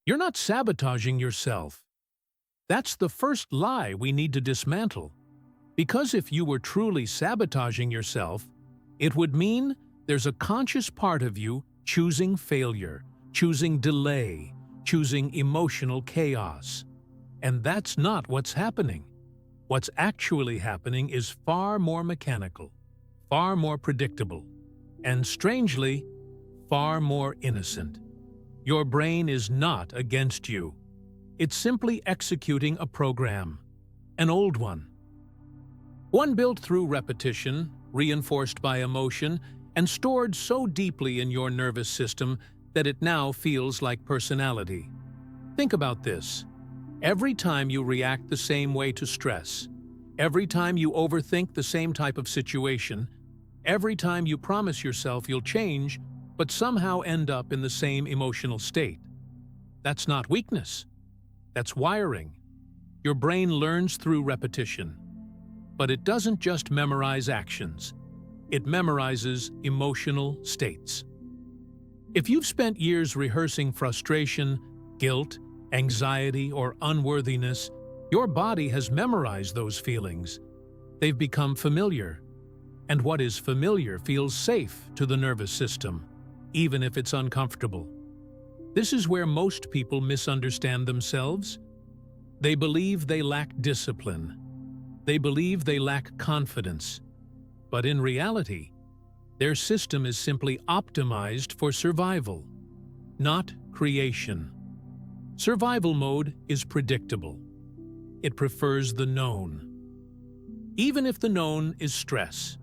You're not sabotaging yourself. That's the first lie we need to dismantle. Because if you were truly sabotaging yourself, it would mean there's a conscious part of you choosing failure, choosing delay, choosing emotional chaos. And that's not what's happening. What's actually happening is far more mechanical, far more predictable, and strangely, far more innocent. Your brain is not against you. It's simply executing a program, an old one. One built through repetition, reinforced by emotion, and stored so deeply in your nervous system that it now feels like personality. Think about this. Every time you react the same way to stress, every time you overthink the same type of situation, every time you promise yourself you'll change, but somehow end up in the same emotional state. That's not weakness. That's wiring. Your brain learns through repetition. But it doesn't just memorize actions. It memorizes emotional states. If you've spent years rehearsing frustration, guilt, anxiety, or unworthiness, your body has memorized those feelings. They've become familiar. And what is familiar feels safe to the nervous system, even if it's uncomfortable. This is where most people misunderstand themselves. They believe they lack discipline. They believe they lack confidence. But in reality, their system is simply optimized for survival, not creation. Survival mode is predictable. It prefers the known. Even if the known is stress.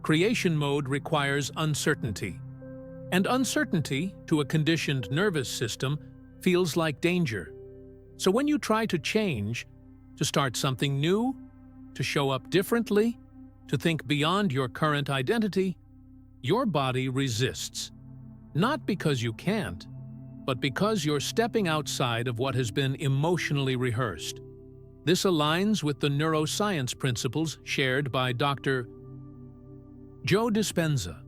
Creation mode requires uncertainty. And uncertainty, to a conditioned nervous system, feels like danger. So when you try to change, to start something new, to show up differently, to think beyond your current identity, your body resists. Not because you can't, but because you're stepping outside of what has been emotionally rehearsed. This aligns with the neuroscience principles shared by Dr. Joe Dispenza.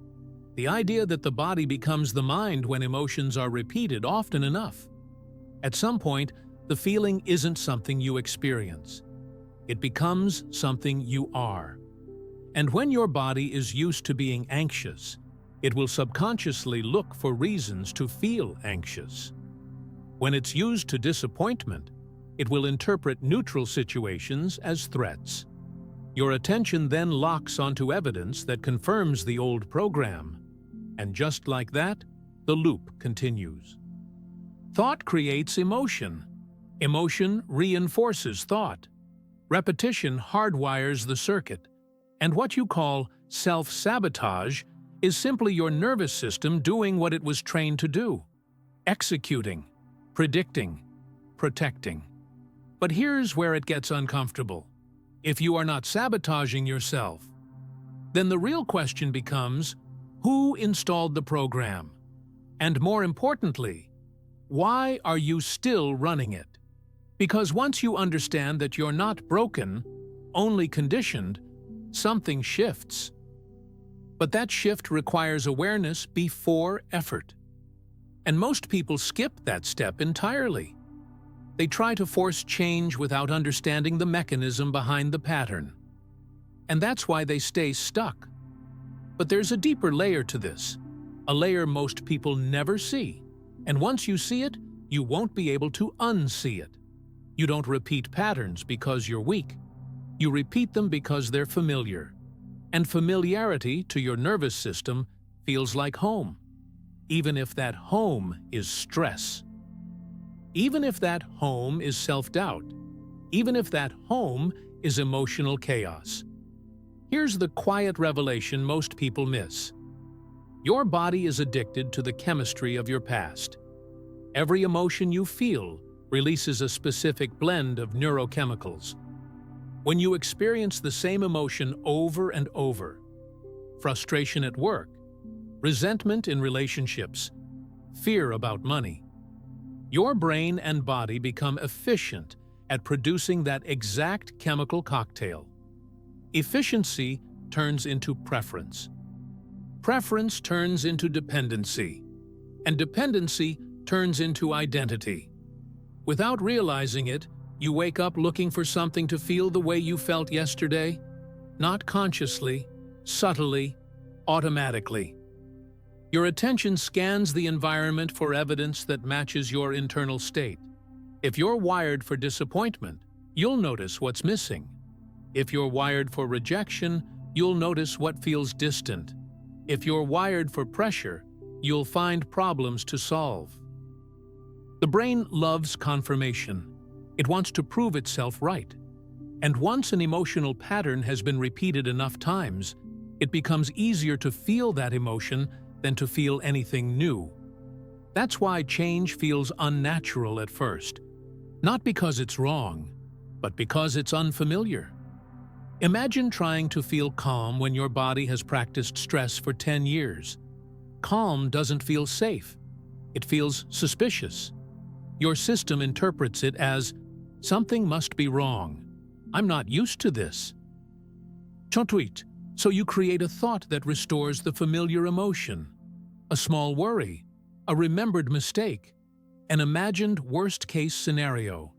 The idea that the body becomes the mind when emotions are repeated often enough. At some point, the feeling isn't something you experience. It becomes something you are. And when your body is used to being anxious, it will subconsciously look for reasons to feel anxious. When it's used to disappointment, it will interpret neutral situations as threats. Your attention then locks onto evidence that confirms the old program. And just like that, the loop continues. Thought creates emotion. Emotion reinforces thought. Repetition hardwires the circuit. And what you call self-sabotage is simply your nervous system doing what it was trained to do. Executing, predicting, protecting. But here's where it gets uncomfortable. If you are not sabotaging yourself, then the real question becomes, who installed the program? And more importantly, why are you still running it? Because once you understand that you're not broken, only conditioned, something shifts. But that shift requires awareness before effort. And most people skip that step entirely. They try to force change without understanding the mechanism behind the pattern. And that's why they stay stuck. But there's a deeper layer to this, a layer most people never see. And once you see it, you won't be able to unsee it. You don't repeat patterns because you're weak. You repeat them because they're familiar. And familiarity to your nervous system feels like home, even if that home is stress. Even if that home is self-doubt. Even if that home is emotional chaos. Here's the quiet revelation most people miss. Your body is addicted to the chemistry of your past. Every emotion you feel releases a specific blend of neurochemicals. When you experience the same emotion over and over, frustration at work, resentment in relationships, fear about money, your brain and body become efficient at producing that exact chemical cocktail. Efficiency turns into preference. Preference turns into dependency. And dependency turns into identity. Without realizing it, you wake up looking for something to feel the way you felt yesterday, not consciously, subtly, automatically. Your attention scans the environment for evidence that matches your internal state. If you're wired for disappointment, you'll notice what's missing. If you're wired for rejection, you'll notice what feels distant. If you're wired for pressure, you'll find problems to solve. The brain loves confirmation. It wants to prove itself right. And once an emotional pattern has been repeated enough times, it becomes easier to feel that emotion than to feel anything new. That's why change feels unnatural at first. Not because it's wrong, but because it's unfamiliar. Imagine trying to feel calm when your body has practiced stress for 10 years. Calm doesn't feel safe. It feels suspicious. Your system interprets it as, something must be wrong. I'm not used to this. Chontuit. So you create a thought that restores the familiar emotion. A small worry, a remembered mistake, an imagined worst-case scenario.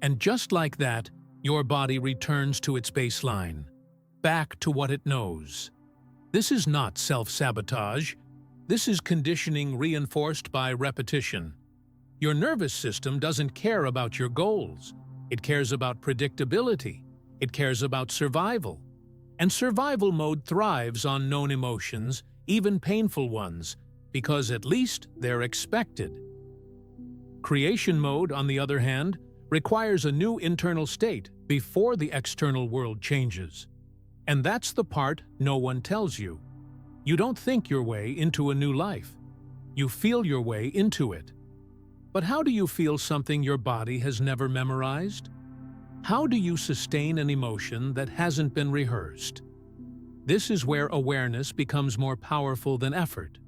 And just like that, your body returns to its baseline, back to what it knows. This is not self-sabotage. This is conditioning reinforced by repetition. Your nervous system doesn't care about your goals. It cares about predictability. It cares about survival. And survival mode thrives on known emotions, even painful ones, because at least they're expected. Creation mode, on the other hand, requires a new internal state before the external world changes. And that's the part no one tells you. You don't think your way into a new life. You feel your way into it. But how do you feel something your body has never memorized? How do you sustain an emotion that hasn't been rehearsed? This is where awareness becomes more powerful than effort.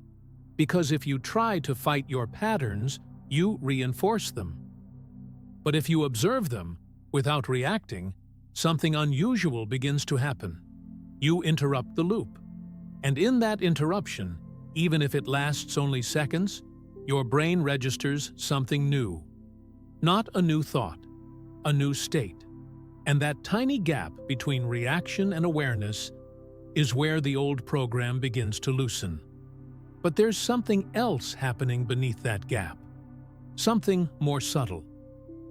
Because if you try to fight your patterns, you reinforce them. But if you observe them, without reacting, something unusual begins to happen. You interrupt the loop. And in that interruption, even if it lasts only seconds, your brain registers something new. Not a new thought, a new state. And that tiny gap between reaction and awareness is where the old program begins to loosen. But there's something else happening beneath that gap. Something more subtle.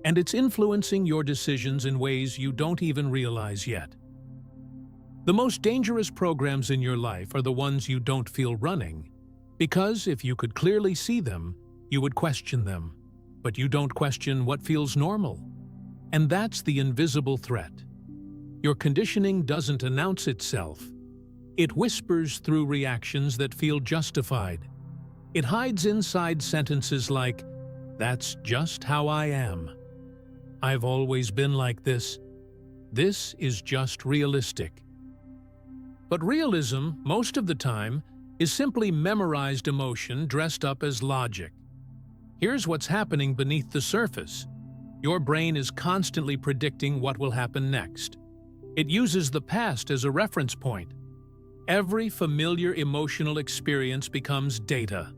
And it's influencing your decisions in ways you don't even realize yet. The most dangerous programs in your life are the ones you don't feel running, because if you could clearly see them, you would question them. But you don't question what feels normal. And that's the invisible threat. Your conditioning doesn't announce itself. It whispers through reactions that feel justified. It hides inside sentences like, "That's just how I am. I've always been like this. This is just realistic." But realism, most of the time, is simply memorized emotion dressed up as logic. Here's what's happening beneath the surface. Your brain is constantly predicting what will happen next. It uses the past as a reference point. Every familiar emotional experience becomes data.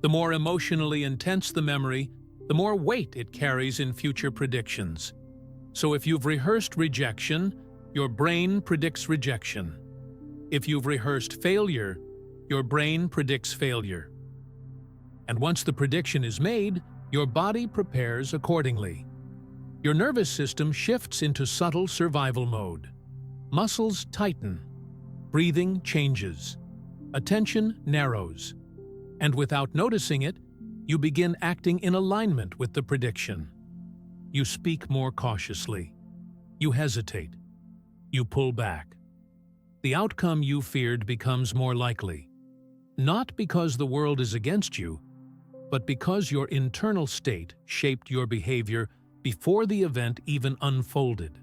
The more emotionally intense the memory, the more weight it carries in future predictions. So if you've rehearsed rejection, your brain predicts rejection. If you've rehearsed failure, your brain predicts failure. And once the prediction is made, your body prepares accordingly. Your nervous system shifts into subtle survival mode. Muscles tighten. Breathing changes. Attention narrows. And without noticing it, you begin acting in alignment with the prediction. You speak more cautiously. You hesitate. You pull back. The outcome you feared becomes more likely. Not because the world is against you, but because your internal state shaped your behavior before the event even unfolded.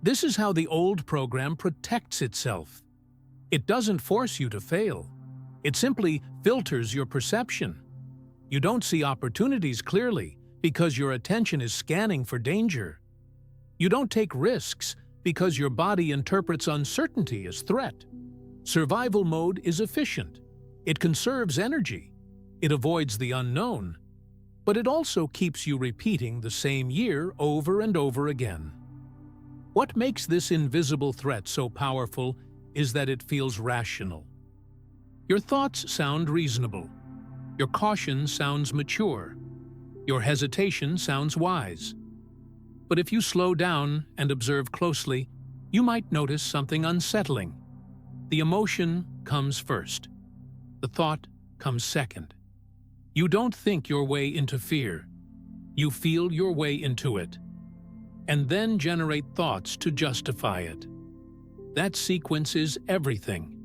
This is how the old program protects itself. It doesn't force you to fail. It simply filters your perception. You don't see opportunities clearly because your attention is scanning for danger. You don't take risks because your body interprets uncertainty as threat. Survival mode is efficient. It conserves energy. It avoids the unknown. but it also keeps you repeating the same year over and over again. What makes this invisible threat so powerful is that it feels rational. Your thoughts sound reasonable. Your caution sounds mature. Your hesitation sounds wise. But if you slow down and observe closely, you might notice something unsettling. The emotion comes first. The thought comes second. You don't think your way into fear. You feel your way into it, and then generate thoughts to justify it. That sequence is everything.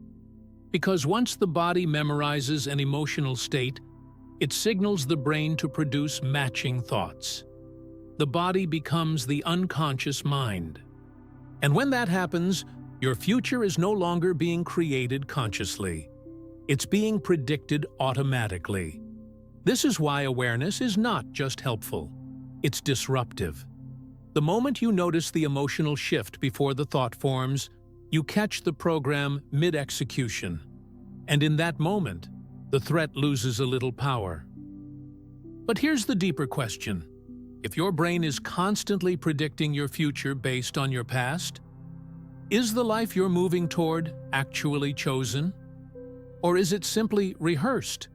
Because once the body memorizes an emotional state, it signals the brain to produce matching thoughts. The body becomes the unconscious mind. And when that happens, your future is no longer being created consciously. It's being predicted automatically. This is why awareness is not just helpful. It's disruptive. The moment you notice the emotional shift before the thought forms, you catch the program mid-execution. And in that moment, the threat loses a little power. But here's the deeper question. If your brain is constantly predicting your future based on your past, is the life you're moving toward actually chosen? Or is it simply rehearsed?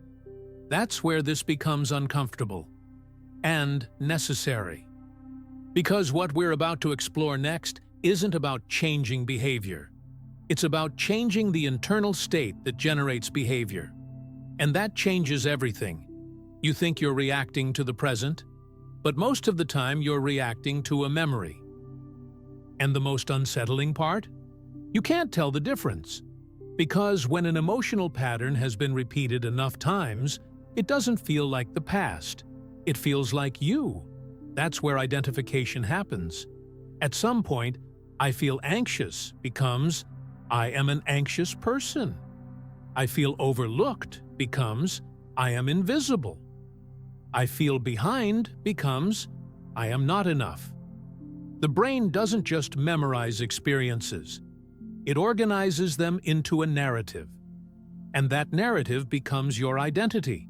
That's where this becomes uncomfortable and necessary. Because what we're about to explore next isn't about changing behavior. It's about changing the internal state that generates behavior. And that changes everything. You think you're reacting to the present, but most of the time you're reacting to a memory. And the most unsettling part? You can't tell the difference. Because when an emotional pattern has been repeated enough times, it doesn't feel like the past. It feels like you. That's where identification happens. At some point, I feel anxious becomes, I am an anxious person. I feel overlooked becomes, I am invisible. I feel behind becomes, I am not enough. The brain doesn't just memorize experiences. It organizes them into a narrative. And that narrative becomes your identity.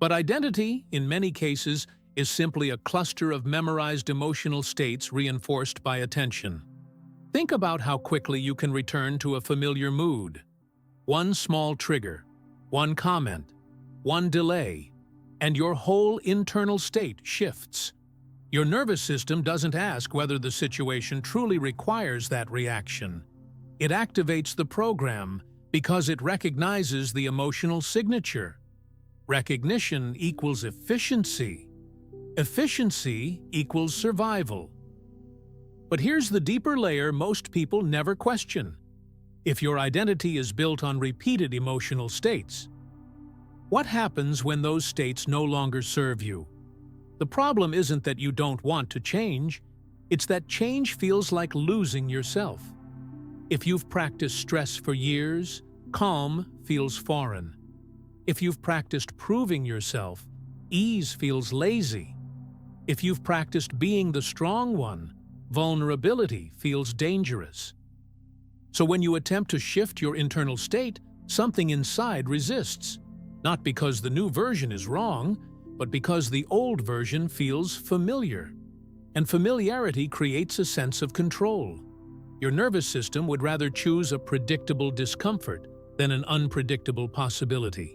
But identity, in many cases, is simply a cluster of memorized emotional states reinforced by attention. Think about how quickly you can return to a familiar mood. One small trigger, one comment, one delay, and your whole internal state shifts. Your nervous system doesn't ask whether the situation truly requires that reaction. It activates the program because it recognizes the emotional signature. Recognition equals efficiency. Efficiency equals survival. But here's the deeper layer most people never question. If your identity is built on repeated emotional states, what happens when those states no longer serve you? The problem isn't that you don't want to change, it's that change feels like losing yourself. If you've practiced stress for years, calm feels foreign. If you've practiced proving yourself, ease feels lazy. If you've practiced being the strong one, vulnerability feels dangerous. So when you attempt to shift your internal state, something inside resists. Not because the new version is wrong, but because the old version feels familiar. And familiarity creates a sense of control. Your nervous system would rather choose a predictable discomfort than an unpredictable possibility.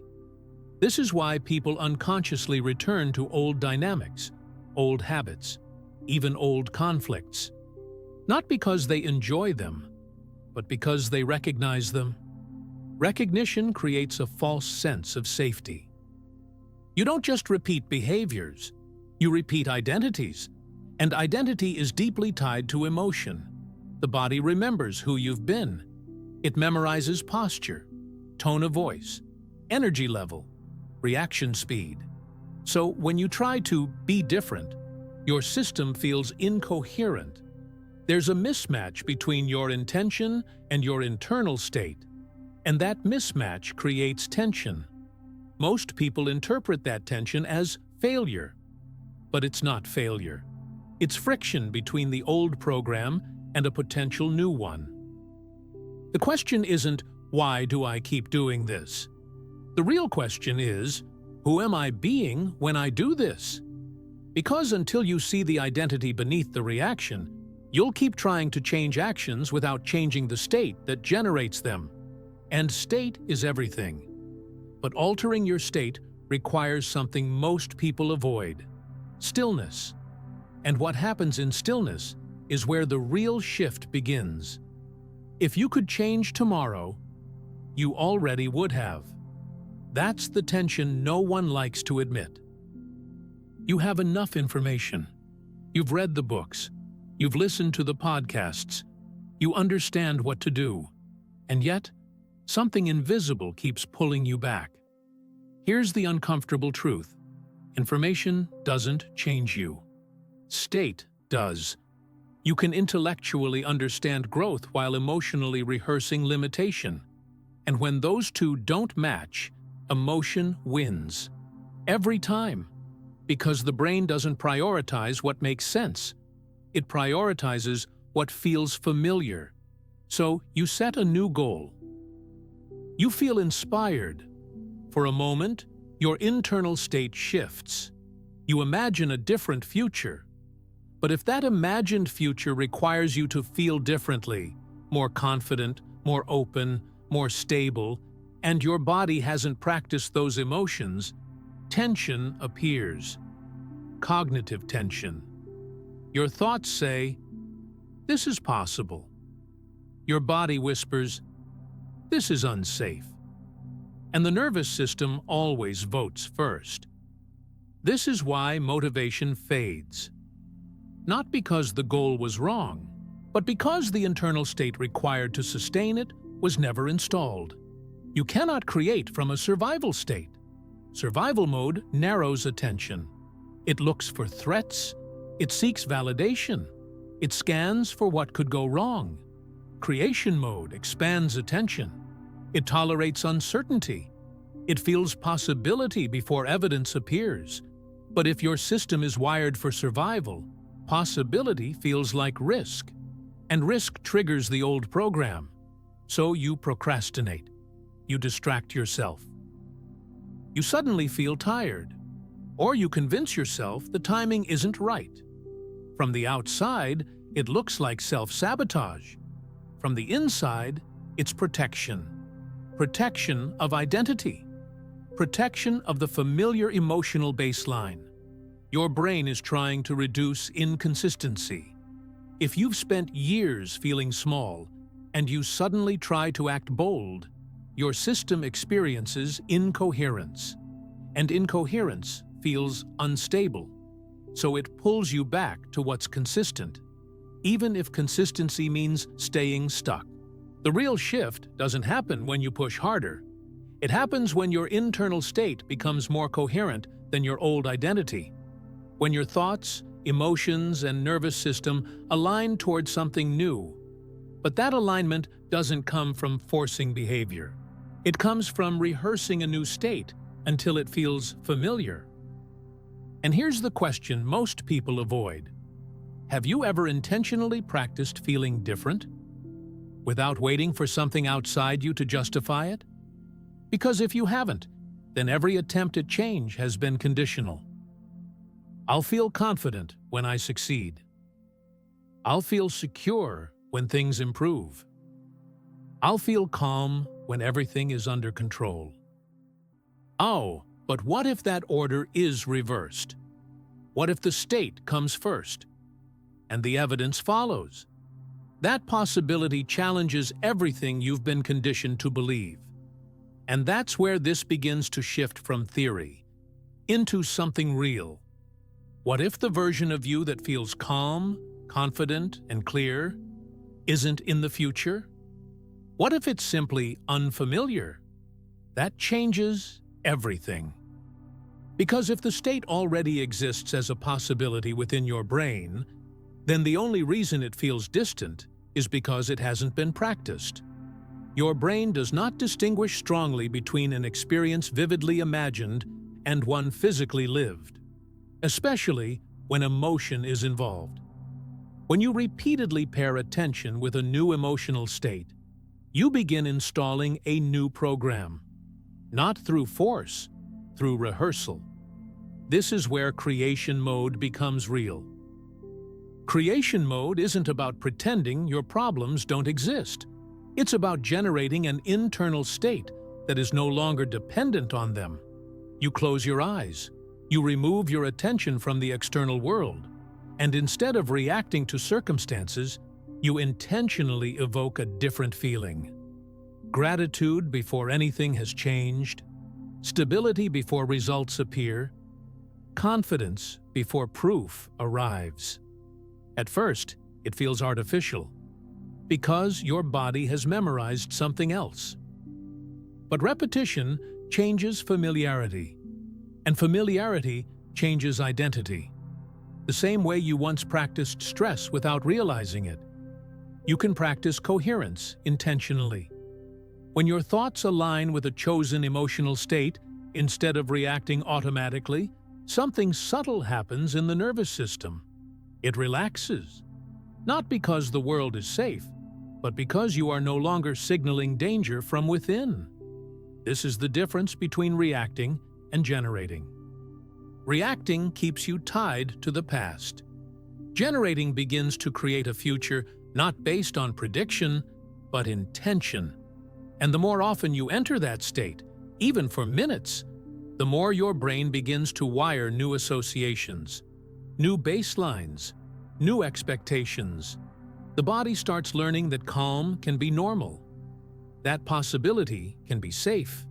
This is why people unconsciously return to old dynamics, old habits, even old conflicts. Not because they enjoy them, but because they recognize them. Recognition creates a false sense of safety. You don't just repeat behaviors, you repeat identities. And identity is deeply tied to emotion. The body remembers who you've been. It memorizes posture, tone of voice, energy level, reaction speed. So when you try to be different, your system feels incoherent. There's a mismatch between your intention and your internal state, and that mismatch creates tension. Most people interpret that tension as failure, but it's not failure. It's friction between the old program and a potential new one. The question isn't, why do I keep doing this? The real question is, Who am I being when I do this? Because until you see the identity beneath the reaction, you'll keep trying to change actions without changing the state that generates them. And state is everything. But altering your state requires something most people avoid: stillness. And what happens in stillness is where the real shift begins. If you could change tomorrow, you already would have. That's the tension no one likes to admit. You have enough information. You've read the books. You've listened to the podcasts. You understand what to do. And yet, something invisible keeps pulling you back. Here's the uncomfortable truth. Information doesn't change you. State does. You can intellectually understand growth while emotionally rehearsing limitation. And when those two don't match, emotion wins. Every time. Because the brain doesn't prioritize what makes sense. It prioritizes what feels familiar. So you set a new goal. You feel inspired. For a moment, your internal state shifts. You imagine a different future. But if that imagined future requires you to feel differently, more confident, more open, more stable, and your body hasn't practiced those emotions, tension appears. Cognitive tension. Your thoughts say, "This is possible." Your body whispers, "This is unsafe." And the nervous system always votes first. This is why motivation fades. Not because the goal was wrong, but because the internal state required to sustain it was never installed. You cannot create from a survival state. Survival mode narrows attention. It looks for threats. It seeks validation. It scans for what could go wrong. Creation mode expands attention. It tolerates uncertainty. It feels possibility before evidence appears. But if your system is wired for survival, possibility feels like risk. And risk triggers the old program. So you procrastinate. You distract yourself. You suddenly feel tired. Or you convince yourself the timing isn't right. From the outside, it looks like self-sabotage. From the inside, it's protection. Protection of identity. Protection of the familiar emotional baseline. Your brain is trying to reduce inconsistency. If you've spent years feeling small, and you suddenly try to act bold, your system experiences incoherence. And incoherence feels unstable. So it pulls you back to what's consistent, even if consistency means staying stuck. The real shift doesn't happen when you push harder. It happens when your internal state becomes more coherent than your old identity. When your thoughts, emotions, and nervous system align towards something new. But that alignment doesn't come from forcing behavior. It comes from rehearsing a new state until it feels familiar. And here's the question most people avoid. Have you ever intentionally practiced feeling different? Without waiting for something outside you to justify it? Because if you haven't, then every attempt at change has been conditional. I'll feel confident when I succeed. I'll feel secure when things improve. I'll feel calm when everything is under control. Oh, but what if that order is reversed? What if the state comes first, and the evidence follows? That possibility challenges everything you've been conditioned to believe. And that's where this begins to shift from theory into something real. What if the version of you that feels calm, confident, and clear isn't in the future? What if it's simply unfamiliar? That changes everything. Because if the state already exists as a possibility within your brain, then the only reason it feels distant is because it hasn't been practiced. Your brain does not distinguish strongly between an experience vividly imagined and one physically lived, especially when emotion is involved. When you repeatedly pair attention with a new emotional state, you begin installing a new program, not through force, through rehearsal. This is where creation mode becomes real. Creation mode isn't about pretending your problems don't exist. It's about generating an internal state that is no longer dependent on them. You close your eyes. You remove your attention from the external world. And instead of reacting to circumstances, you intentionally evoke a different feeling. Gratitude before anything has changed, stability before results appear, confidence before proof arrives. At first, it feels artificial, because your body has memorized something else. But repetition changes familiarity, and familiarity changes identity. The same way you once practiced stress without realizing it, you can practice coherence intentionally. When your thoughts align with a chosen emotional state, instead of reacting automatically, something subtle happens in the nervous system. It relaxes, not because the world is safe, but because you are no longer signaling danger from within. This is the difference between reacting and generating. Reacting keeps you tied to the past. Generating begins to create a future not based on prediction, but intention. And the more often you enter that state, even for minutes, the more your brain begins to wire new associations, new baselines, new expectations. The body starts learning that calm can be normal, that possibility can be safe,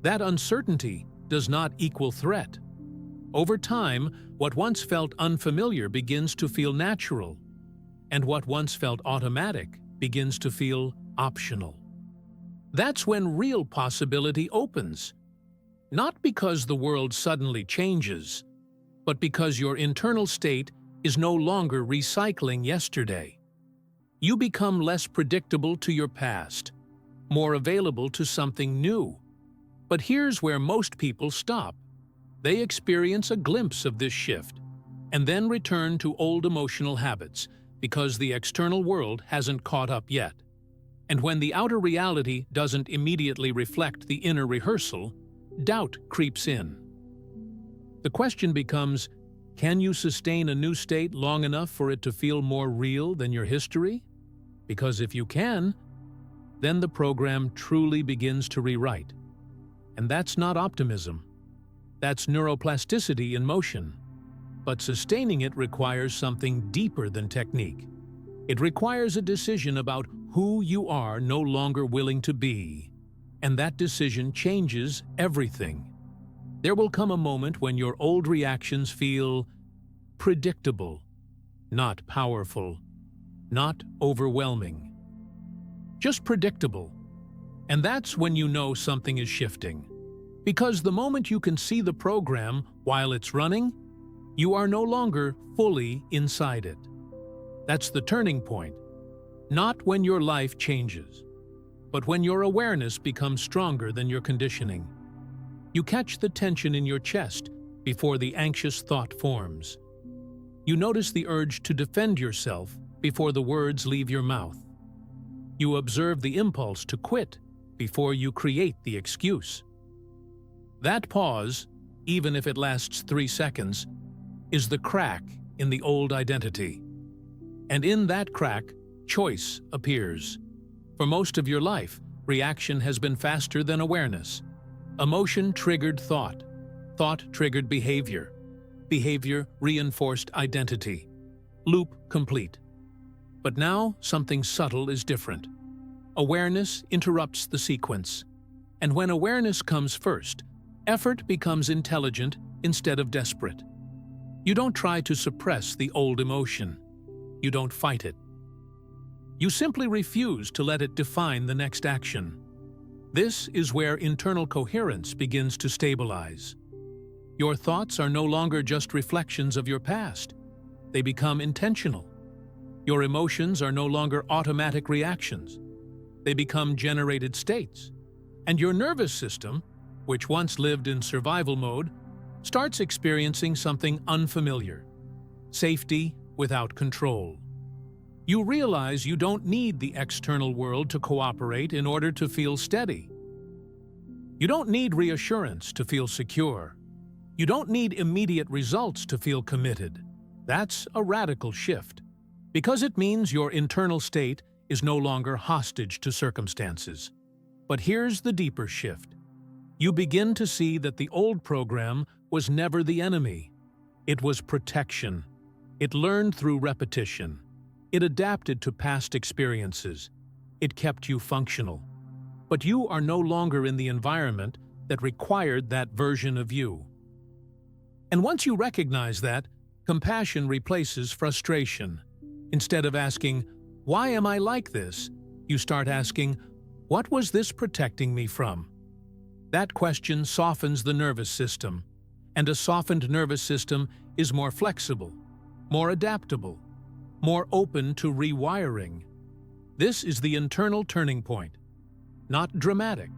that uncertainty does not equal threat. Over time, what once felt unfamiliar begins to feel natural, and what once felt automatic begins to feel optional. That's when real possibility opens, not because the world suddenly changes, but because your internal state is no longer recycling yesterday. You become less predictable to your past, more available to something new. But here's where most people stop. They experience a glimpse of this shift, and then return to old emotional habits because the external world hasn't caught up yet. And when the outer reality doesn't immediately reflect the inner rehearsal, doubt creeps in. The question becomes, can you sustain a new state long enough for it to feel more real than your history? Because if you can, then the program truly begins to rewrite. And that's not optimism. That's neuroplasticity in motion. But sustaining it requires something deeper than technique. It requires a decision about who you are no longer willing to be. And that decision changes everything. There will come a moment when your old reactions feel predictable, not powerful, not overwhelming. Just predictable. And that's when you know something is shifting. Because the moment you can see the program while it's running, you are no longer fully inside it. That's the turning point. Not when your life changes, but when your awareness becomes stronger than your conditioning. You catch the tension in your chest before the anxious thought forms. You notice the urge to defend yourself before the words leave your mouth. You observe the impulse to quit before you create the excuse. That pause, even if it lasts 3 seconds, is the crack in the old identity. And in that crack, choice appears. For most of your life, reaction has been faster than awareness. Emotion triggered thought. Thought triggered behavior. Behavior reinforced identity. Loop complete. But now, something subtle is different. Awareness interrupts the sequence. And when awareness comes first, effort becomes intelligent instead of desperate. You don't try to suppress the old emotion. You don't fight it. You simply refuse to let it define the next action. This is where internal coherence begins to stabilize. Your thoughts are no longer just reflections of your past. They become intentional. Your emotions are no longer automatic reactions. They become generated states. And your nervous system, which once lived in survival mode, starts experiencing something unfamiliar: safety without control. You realize you don't need the external world to cooperate in order to feel steady. You don't need reassurance to feel secure. You don't need immediate results to feel committed. That's a radical shift, because it means your internal state is no longer hostage to circumstances. But here's the deeper shift. You begin to see that the old program was never the enemy. It was protection. It learned through repetition. It adapted to past experiences. It kept you functional. But you are no longer in the environment that required that version of you. And once you recognize that, compassion replaces frustration. Instead of asking, "Why am I like this?" you start asking, "What was this protecting me from?" That question softens the nervous system, and a softened nervous system is more flexible, more adaptable, more open to rewiring. This is the internal turning point. Not dramatic,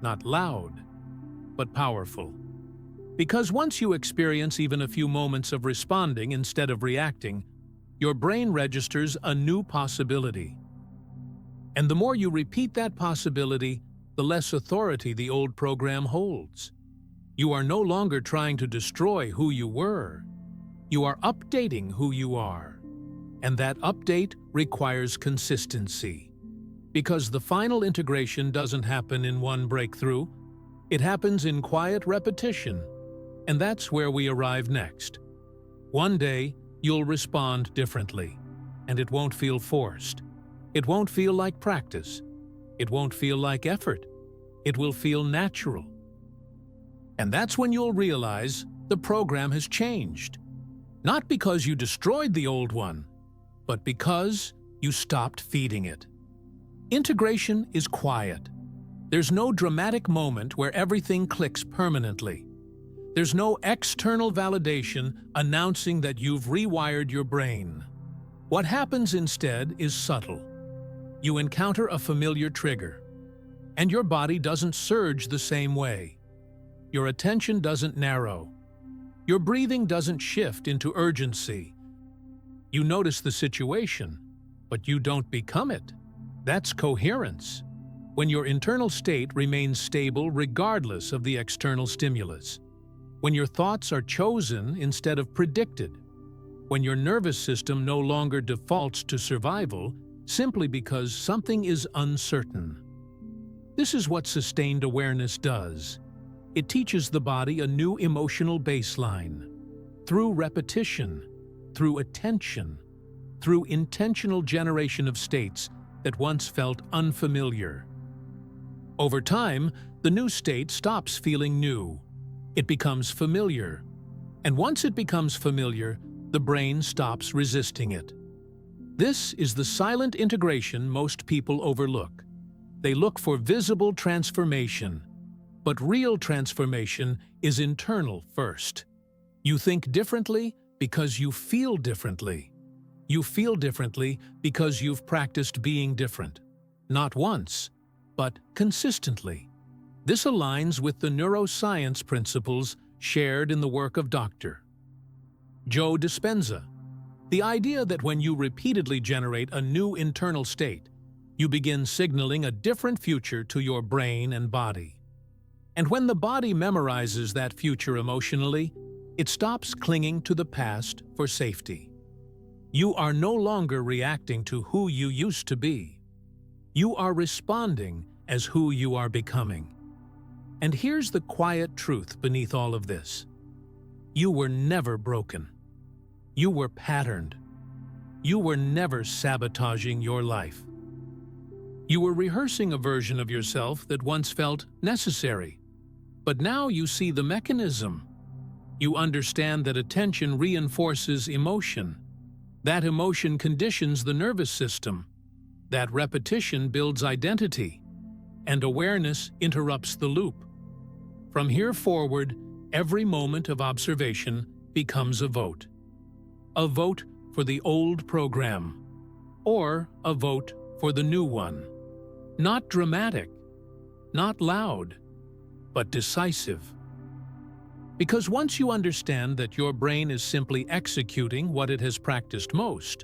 not loud, but powerful. Because once you experience even a few moments of responding instead of reacting, your brain registers a new possibility. And the more you repeat that possibility, the less authority the old program holds. You are no longer trying to destroy who you were. You are updating who you are. And that update requires consistency. Because the final integration doesn't happen in one breakthrough, it happens in quiet repetition. And that's where we arrive next. One day, you'll respond differently, and it won't feel forced. It won't feel like practice. It won't feel like effort. It will feel natural. And that's when you'll realize the program has changed. Not because you destroyed the old one, but because you stopped feeding it. Integration is quiet. There's no dramatic moment where everything clicks permanently. There's no external validation announcing that you've rewired your brain. What happens instead is subtle. You encounter a familiar trigger, and your body doesn't surge the same way. Your attention doesn't narrow. Your breathing doesn't shift into urgency. You notice the situation, but you don't become it. That's coherence. When your internal state remains stable regardless of the external stimulus. When your thoughts are chosen instead of predicted. When your nervous system no longer defaults to survival simply because something is uncertain. This is what sustained awareness does. It teaches the body a new emotional baseline. Through repetition, through attention, through intentional generation of states that once felt unfamiliar. Over time, the new state stops feeling new. It becomes familiar. And once it becomes familiar, the brain stops resisting it. This is the silent integration most people overlook. They look for visible transformation. But real transformation is internal first. You think differently because you feel differently. You feel differently because you've practiced being different. Not once, but consistently. This aligns with the neuroscience principles shared in the work of Dr. Joe Dispenza. The idea that when you repeatedly generate a new internal state, you begin signaling a different future to your brain and body. And when the body memorizes that future emotionally, it stops clinging to the past for safety. You are no longer reacting to who you used to be. You are responding as who you are becoming. And here's the quiet truth beneath all of this. You were never broken. You were patterned. You were never sabotaging your life. You were rehearsing a version of yourself that once felt necessary. But now you see the mechanism. You understand that attention reinforces emotion. That emotion conditions the nervous system. That repetition builds identity. And awareness interrupts the loop. From here forward, every moment of observation becomes a vote. A vote for the old program, or a vote for the new one. Not dramatic, not loud, but decisive. Because once you understand that your brain is simply executing what it has practiced most,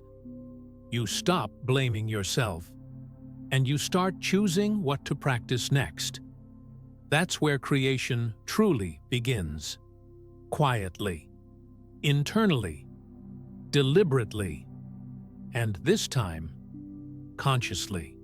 you stop blaming yourself, and you start choosing what to practice next. That's where creation truly begins. Quietly, internally, deliberately, and this time, consciously.